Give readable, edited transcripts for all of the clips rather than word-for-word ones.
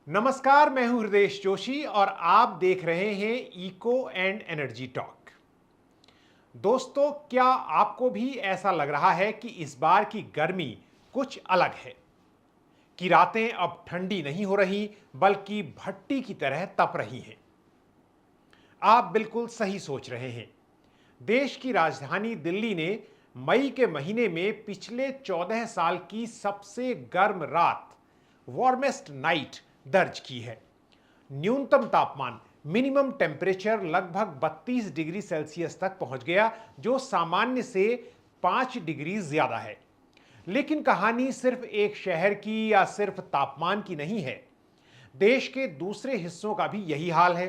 नमस्कार, मैं हूं हृदय जोशी और आप देख रहे हैं इको एंड एनर्जी टॉक। दोस्तों, क्या आपको भी ऐसा लग रहा है कि इस बार की गर्मी कुछ अलग है, कि रातें अब ठंडी नहीं हो रही बल्कि भट्टी की तरह तप रही हैं? आप बिल्कुल सही सोच रहे हैं। देश की राजधानी दिल्ली ने मई के महीने में पिछले 14 साल की सबसे गर्म रात, वार्मेस्ट नाइट दर्ज की है। न्यूनतम तापमान, मिनिमम टेम्परेचर लगभग 32 डिग्री सेल्सियस तक पहुंच गया, जो सामान्य से 5 डिग्री ज्यादा है। लेकिन कहानी सिर्फ एक शहर की या सिर्फ तापमान की नहीं है। देश के दूसरे हिस्सों का भी यही हाल है।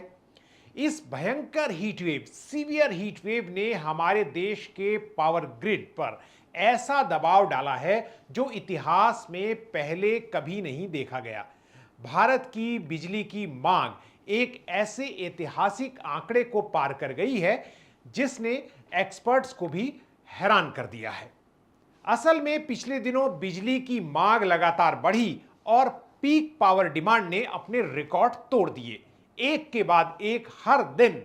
इस भयंकर heat wave, severe heat wave ने हमारे देश के पावर ग्रिड पर ऐसा दबाव डाला है जो इतिहास में पहले कभी नहीं देखा गया। भारत की बिजली की मांग एक ऐसे ऐतिहासिक आंकड़े को पार कर गई है जिसने एक्सपर्ट्स को भी हैरान कर दिया है। असल में पिछले दिनों बिजली की मांग लगातार बढ़ी और पीक पावर डिमांड ने अपने रिकॉर्ड तोड़ दिए। एक के बाद एक हर दिन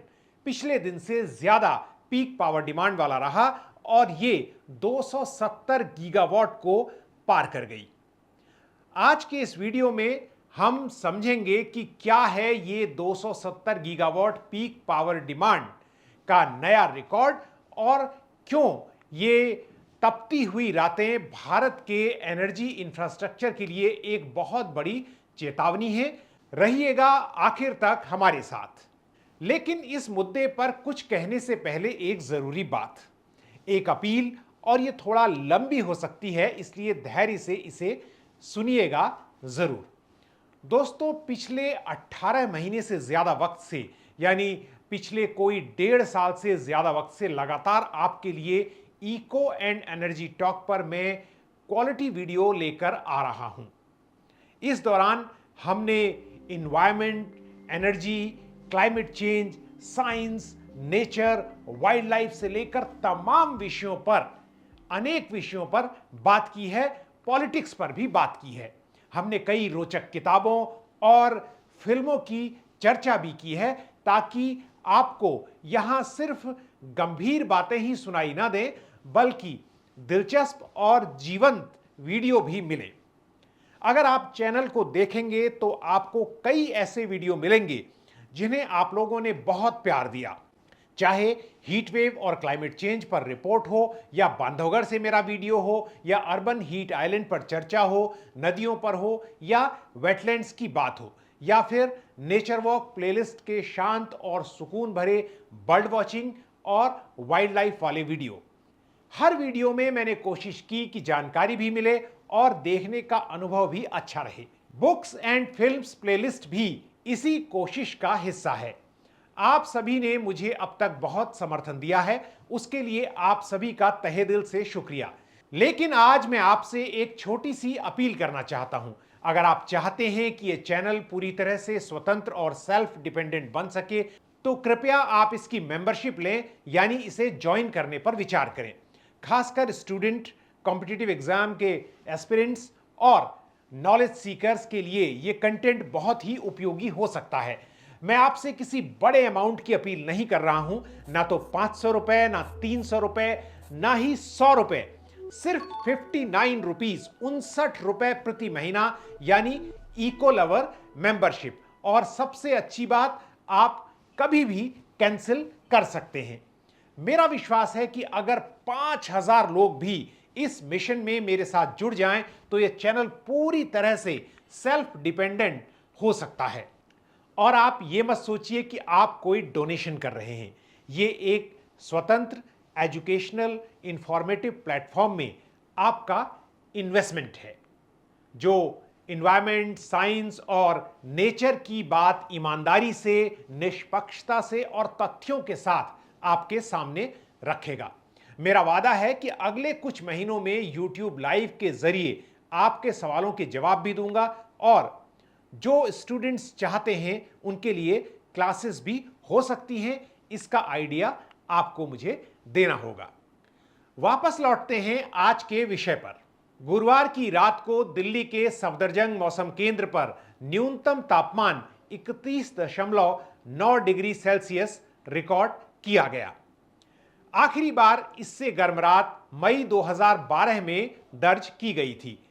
पिछले दिन से ज्यादा पीक पावर डिमांड वाला रहा और ये 270 गीगावाट को पार कर गई। आज के इस वीडियो में हम समझेंगे कि क्या है ये 270 गीगावाट पीक पावर डिमांड का नया रिकॉर्ड और क्यों ये तपती हुई रातें भारत के एनर्जी इंफ्रास्ट्रक्चर के लिए एक बहुत बड़ी चेतावनी है। रहिएगा आखिर तक हमारे साथ। लेकिन इस मुद्दे पर कुछ कहने से पहले एक जरूरी बात, एक अपील, और ये थोड़ा लंबी हो सकती है, इसलिए धैर्य से इसे सुनिएगा जरूर। दोस्तों, पिछले 18 महीने से ज्यादा वक्त से, यानी पिछले कोई 1.5 साल से ज्यादा वक्त से लगातार आपके लिए इको एंड एनर्जी टॉक पर मैं क्वालिटी वीडियो लेकर आ रहा हूं। इस दौरान हमने environment, energy, climate change, science, nature, wild life से लेकर तमाम विषयों पर, अनेक विषयों पर बात की है। पॉलिटिक्स पर भी बात की है। हमने कई रोचक किताबों और फिल्मों की चर्चा भी की है, ताकि आपको यहां सिर्फ गंभीर बातें ही सुनाई ना दें बल्कि दिलचस्प और जीवंत वीडियो भी मिले। अगर आप चैनल को देखेंगे तो आपको कई ऐसे वीडियो मिलेंगे जिन्हें आप लोगों ने बहुत प्यार दिया, चाहे हीट वेव और क्लाइमेट चेंज पर रिपोर्ट हो, या बांधवगढ़ से मेरा वीडियो हो, या अर्बन हीट आइलैंड पर चर्चा हो, नदियों पर हो, या वेटलैंड्स की बात हो, या फिर नेचर वॉक प्लेलिस्ट के शांत और सुकून भरे बर्ड वॉचिंग और वाइल्ड लाइफ वाले वीडियो। हर वीडियो में मैंने कोशिश की कि जानकारी भी मिले और देखने का अनुभव भी अच्छा रहे। बुक्स एंड फिल्म्स प्लेलिस्ट भी इसी कोशिश का हिस्सा है। आप सभी ने मुझे अब तक बहुत समर्थन दिया है, उसके लिए आप सभी का तहे दिल से शुक्रिया। लेकिन आज मैं आपसे एक छोटी सी अपील करना चाहता हूं। अगर आप चाहते हैं कि यह चैनल पूरी तरह से स्वतंत्र और सेल्फ डिपेंडेंट बन सके, तो कृपया आप इसकी मेंबरशिप लें, यानी इसे ज्वाइन करने पर विचार करें। खासकर स्टूडेंट, कॉम्पिटिटिव एग्जाम के एस्पिरेंट्स और नॉलेज सीकर्स के लिए यह कंटेंट बहुत ही उपयोगी हो सकता है। मैं आपसे किसी बड़े अमाउंट की अपील नहीं कर रहा हूं, ना तो 500 रुपए, ना 300 रुपए, ना ही 100 रुपए। सिर्फ 59 रुपीज, 59 रुपए प्रति महीना, यानी इको लवर मेंबरशिप। और सबसे अच्छी बात, आप कभी भी कैंसिल कर सकते हैं। मेरा विश्वास है कि अगर 5000 लोग भी इस मिशन में मेरे साथ जुड़ जाएं तो यह चैनल पूरी तरह से सेल्फ डिपेंडेंट हो सकता है। और आप ये मत सोचिए कि आप कोई डोनेशन कर रहे हैं। ये एक स्वतंत्र, एजुकेशनल, इंफॉर्मेटिव प्लेटफॉर्म में आपका इन्वेस्टमेंट है, जो इन्वायरमेंट, साइंस और नेचर की बात ईमानदारी से, निष्पक्षता से और तथ्यों के साथ आपके सामने रखेगा। मेरा वादा है कि अगले कुछ महीनों में YouTube लाइव के जरिए आपके सवालों के जवाब भी दूंगा, और जो स्टूडेंट्स चाहते हैं उनके लिए क्लासेस भी हो सकती हैं। इसका आइडिया आपको मुझे देना होगा। वापस लौटते हैं आज के विषय पर। गुरुवार की रात को दिल्ली के सफदरजंग मौसम केंद्र पर न्यूनतम तापमान 31.9 डिग्री सेल्सियस रिकॉर्ड किया गया। आखिरी बार इससे गर्म रात मई 2012 में दर्ज की गई थी।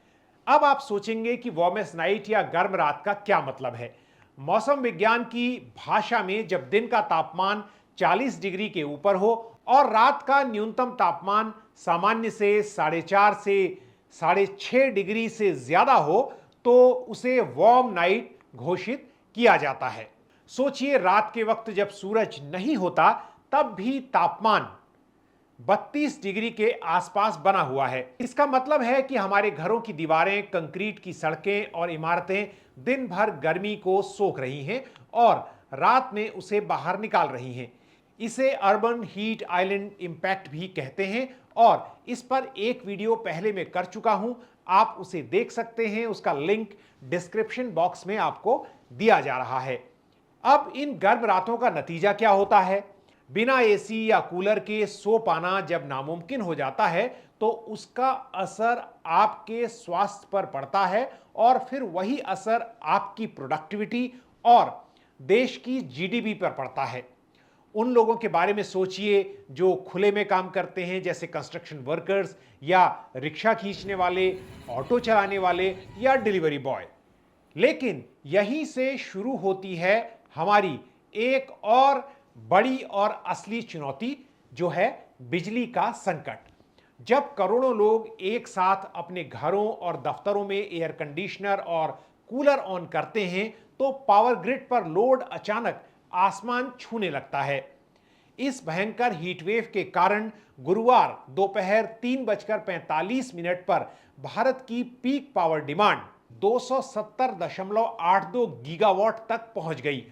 अब आप सोचेंगे कि वार्मेस्ट नाइट या गर्म रात का क्या मतलब है। मौसम विज्ञान की भाषा में जब दिन का तापमान 40 डिग्री के ऊपर हो और रात का न्यूनतम तापमान सामान्य से 4.5 से 6.5 डिग्री से ज्यादा हो तो उसे वार्म नाइट घोषित किया जाता है। सोचिए, रात के वक्त जब सूरज नहीं होता तब भी तापमान 32 डिग्री के आसपास बना हुआ है। इसका मतलब है कि हमारे घरों की दीवारें, कंक्रीट की सड़कें और इमारतें दिन भर गर्मी को सोख रही हैं और रात में उसे बाहर निकाल रही हैं। इसे अर्बन हीट आइलैंड इंपैक्ट भी कहते हैं और इस पर एक वीडियो पहले मैं कर चुका हूं, आप उसे देख सकते हैं। उसका लिंक डिस्क्रिप्शन बॉक्स में आपको दिया जा रहा है। अब इन गर्म रातों का नतीजा क्या होता है? बिना एसी या कूलर के सो पाना जब नामुमकिन हो जाता है तो उसका असर आपके स्वास्थ्य पर पड़ता है और फिर वही असर आपकी प्रोडक्टिविटी और देश की जीडीपी पर पड़ता है। उन लोगों के बारे में सोचिए जो खुले में काम करते हैं, जैसे कंस्ट्रक्शन वर्कर्स या रिक्शा खींचने वाले, ऑटो चलाने वाले या डिलीवरी बॉय। लेकिन यहीं से शुरू होती है हमारी एक और बड़ी और असली चुनौती, जो है बिजली का संकट। जब करोड़ों लोग एक साथ अपने घरों और दफ्तरों में एयर कंडीशनर और कूलर ऑन करते हैं तो पावर ग्रिड पर लोड अचानक आसमान छूने लगता है। इस भयंकर हीटवेव के कारण गुरुवार दोपहर 3:45 पर भारत की पीक पावर डिमांड 270.82 गीगावाट तक पहुंच गई।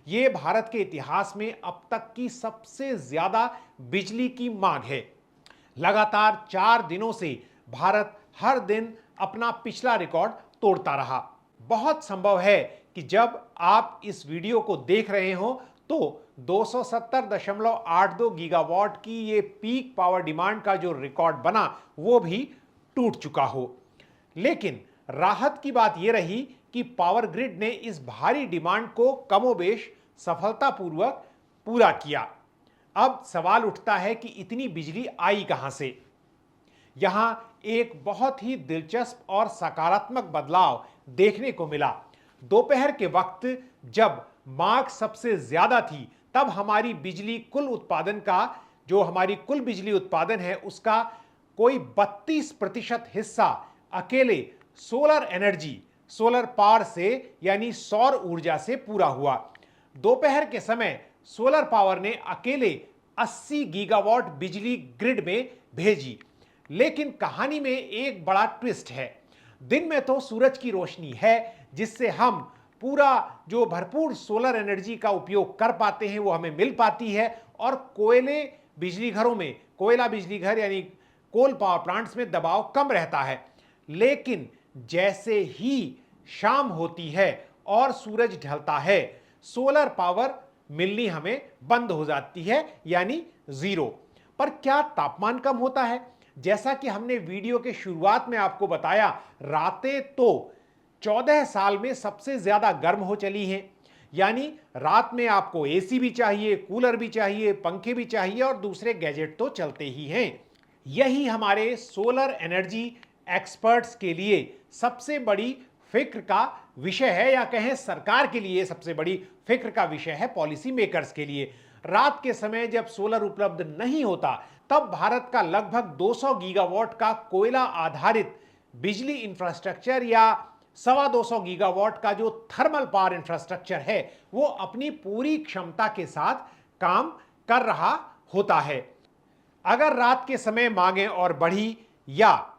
यह भारत के इतिहास में अब तक की सबसे ज्यादा बिजली की मांग है। लगातार 4 दिनों से भारत हर दिन अपना पिछला रिकॉर्ड तोड़ता रहा। बहुत संभव है कि जब आप इस वीडियो को देख रहे हो तो 270.82 गीगावाट की ये पीक पावर डिमांड का जो रिकॉर्ड बना वो भी टूट चुका हो। लेकिन राहत की बात यह रही कि पावर ग्रिड ने इस भारी डिमांड को कमोबेश सफलतापूर्वक पूरा किया। अब सवाल उठता है कि इतनी बिजली आई कहां से? यहां एक बहुत ही दिलचस्प और सकारात्मक बदलाव देखने को मिला। दोपहर के वक्त जब मांग सबसे ज्यादा थी तब हमारी बिजली कुल उत्पादन का, जो हमारी कुल बिजली उत्पादन है उसका कोई 32% हिस्सा अकेले सोलर एनर्जी, सोलर पावर से यानी सौर ऊर्जा से पूरा हुआ। दोपहर के समय सोलर पावर ने अकेले 80 गीगावाट बिजली ग्रिड में भेजी। लेकिन कहानी में एक बड़ा ट्विस्ट है। दिन में तो सूरज की रोशनी है जिससे हम पूरा जो भरपूर सोलर एनर्जी का उपयोग कर पाते हैं वो हमें मिल पाती है और कोयले बिजली घरों में, कोयला बिजली घर यानी कोल पावर प्लांट्स में दबाव कम रहता है। लेकिन जैसे ही शाम होती है और सूरज ढलता है सोलर पावर मिलनी हमें बंद हो जाती है, यानी जीरो। पर क्या तापमान कम होता है? जैसा कि हमने वीडियो के शुरुआत में आपको बताया, रातें तो 14 साल में सबसे ज्यादा गर्म हो चली हैं। यानी रात में आपको एसी भी चाहिए, कूलर भी चाहिए, पंखे भी चाहिए और दूसरे गैजेट तो चलते ही हैं। यही हमारे सोलर एनर्जी एक्सपर्ट्स के लिए सबसे बड़ी फिक्र का विषय है, या कहें सरकार के लिए सबसे बड़ी फिक्र का विषय है, पॉलिसी मेकर्स के लिए। रात के समय जब सोलर उपलब्ध नहीं होता तब भारत का लगभग 200 गीगावाट का कोयला आधारित बिजली इंफ्रास्ट्रक्चर या 250 गीगावाट का जो थर्मल पावर इंफ्रास्ट्रक्चर है वो अपनी पूरी क्षमता के साथ काम कर रहा होता है। अगर रात के समय मांगें और बढ़ी या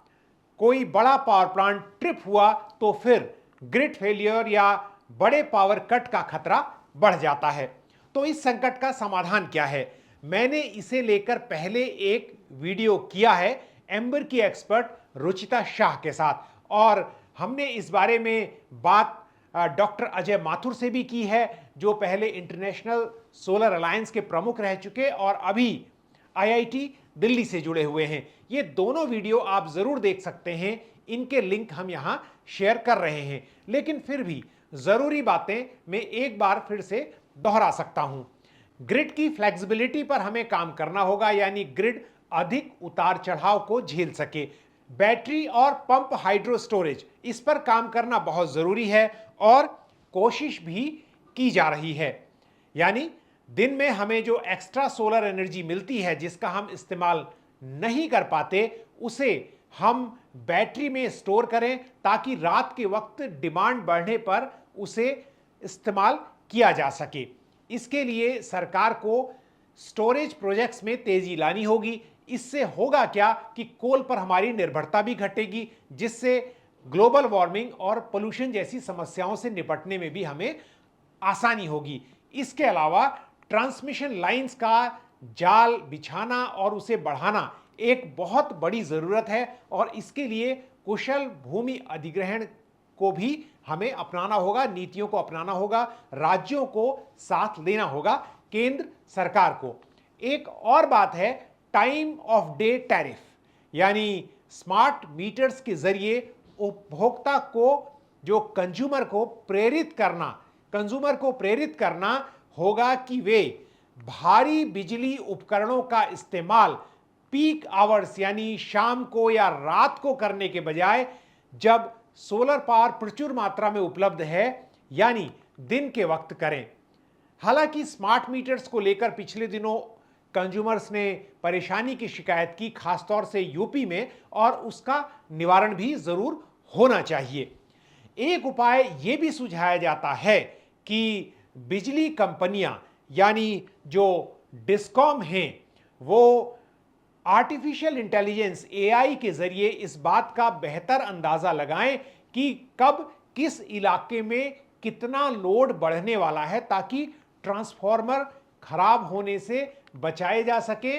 कोई बड़ा पावर प्लांट ट्रिप हुआ तो फिर ग्रिड फेलियर या बड़े पावर कट का खतरा बढ़ जाता है। तो इस संकट का समाधान क्या है? मैंने इसे लेकर पहले एक वीडियो किया है एम्बर की एक्सपर्ट रुचिता शाह के साथ, और हमने इस बारे में बात डॉक्टर अजय माथुर से भी की है, जो पहले इंटरनेशनल सोलर अलायंस के प्रमुख रह चुके और अभी आईआईटी दिल्ली से जुड़े हुए हैं। ये दोनों वीडियो आप जरूर देख सकते हैं, इनके लिंक हम यहां शेयर कर रहे हैं। लेकिन फिर भी जरूरी बातें मैं एक बार फिर से दोहरा सकता हूं। ग्रिड की फ्लेक्सिबिलिटी पर हमें काम करना होगा, यानी ग्रिड अधिक उतार चढ़ाव को झेल सके। बैटरी और पंप हाइड्रो स्टोरेज, इस पर काम करना बहुत जरूरी है और कोशिश भी की जा रही है। यानी दिन में हमें जो एक्स्ट्रा सोलर एनर्जी मिलती है जिसका हम इस्तेमाल नहीं कर पाते, उसे हम बैटरी में स्टोर करें ताकि रात के वक्त डिमांड बढ़ने पर उसे इस्तेमाल किया जा सके। इसके लिए सरकार को स्टोरेज प्रोजेक्ट्स में तेजी लानी होगी। इससे होगा क्या कि कोल पर हमारी निर्भरता भी घटेगी, जिससे ग्लोबल वार्मिंग और पोल्यूशन जैसी समस्याओं से निपटने में भी हमें आसानी होगी। इसके अलावा ट्रांसमिशन लाइंस का जाल बिछाना और उसे बढ़ाना एक बहुत बड़ी जरूरत है और इसके लिए कुशल भूमि अधिग्रहण को भी हमें अपनाना होगा, नीतियों को अपनाना होगा, राज्यों को साथ लेना होगा, केंद्र सरकार को। एक और बात है टाइम ऑफ डे टैरिफ, यानी स्मार्ट मीटर्स के जरिए उपभोक्ता को, जो कंज्यूमर को प्रेरित करना होगा कि वे भारी बिजली उपकरणों का इस्तेमाल पीक आवर्स यानी शाम को या रात को करने के बजाय जब सोलर पावर प्रचुर मात्रा में उपलब्ध है यानी दिन के वक्त करें। हालांकि स्मार्ट मीटर्स को लेकर पिछले दिनों कंज्यूमर्स ने परेशानी की शिकायत की, खासतौर से यूपी में, और उसका निवारण भी जरूर होना चाहिए। एक उपाय यह भी सुझाया जाता है कि बिजली कंपनियां यानी जो डिस्कॉम हैं वो आर्टिफिशियल इंटेलिजेंस एआई के जरिए इस बात का बेहतर अंदाजा लगाएं कि कब किस इलाके में कितना लोड बढ़ने वाला है, ताकि ट्रांसफार्मर खराब होने से बचाए जा सके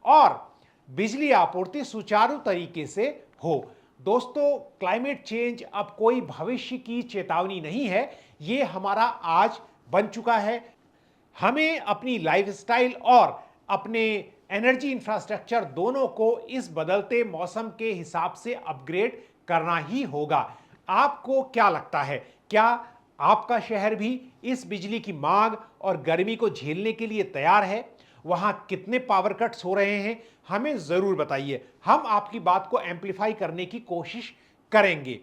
और बिजली आपूर्ति सुचारू तरीके से हो। दोस्तों, क्लाइमेट चेंज अब कोई भविष्य की चेतावनी नहीं है, ये हमारा आज बन चुका है। हमें अपनी लाइफस्टाइल और अपने एनर्जी इंफ्रास्ट्रक्चर दोनों को इस बदलते मौसम के हिसाब से अपग्रेड करना ही होगा। आपको क्या लगता है, क्या आपका शहर भी इस बिजली की मांग और गर्मी को झेलने के लिए तैयार है? वहां कितने पावर कट्स हो रहे हैं, हमें जरूर बताइए। हम आपकी बात को एम्पलीफाई करने की कोशिश करेंगे।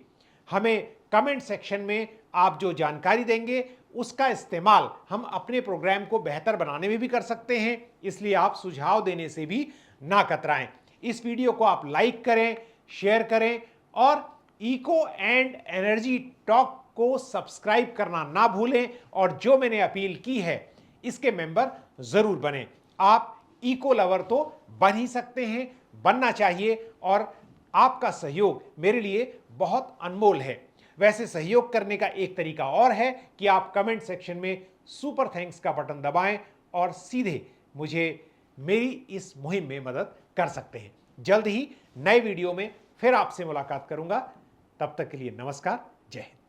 हमें कमेंट सेक्शन में आप जो जानकारी देंगे उसका इस्तेमाल हम अपने प्रोग्राम को बेहतर बनाने में भी कर सकते हैं, इसलिए आप सुझाव देने से भी ना कतराएं। इस वीडियो को आप लाइक करें, शेयर करें और इको एंड एनर्जी टॉक को सब्सक्राइब करना ना भूलें और जो मैंने अपील की है इसके मेंबर जरूर बनें। आप इको लवर तो बन ही सकते हैं, बनना चाहिए और आपका सहयोग मेरे लिए बहुत अनमोल है। वैसे सहयोग करने का एक तरीका और है कि आप कमेंट सेक्शन में सुपर थैंक्स का बटन दबाएं और सीधे मुझे मेरी इस मुहिम में मदद कर सकते हैं। जल्द ही नए वीडियो में फिर आपसे मुलाकात करूंगा। तब तक के लिए नमस्कार, जय हिंद।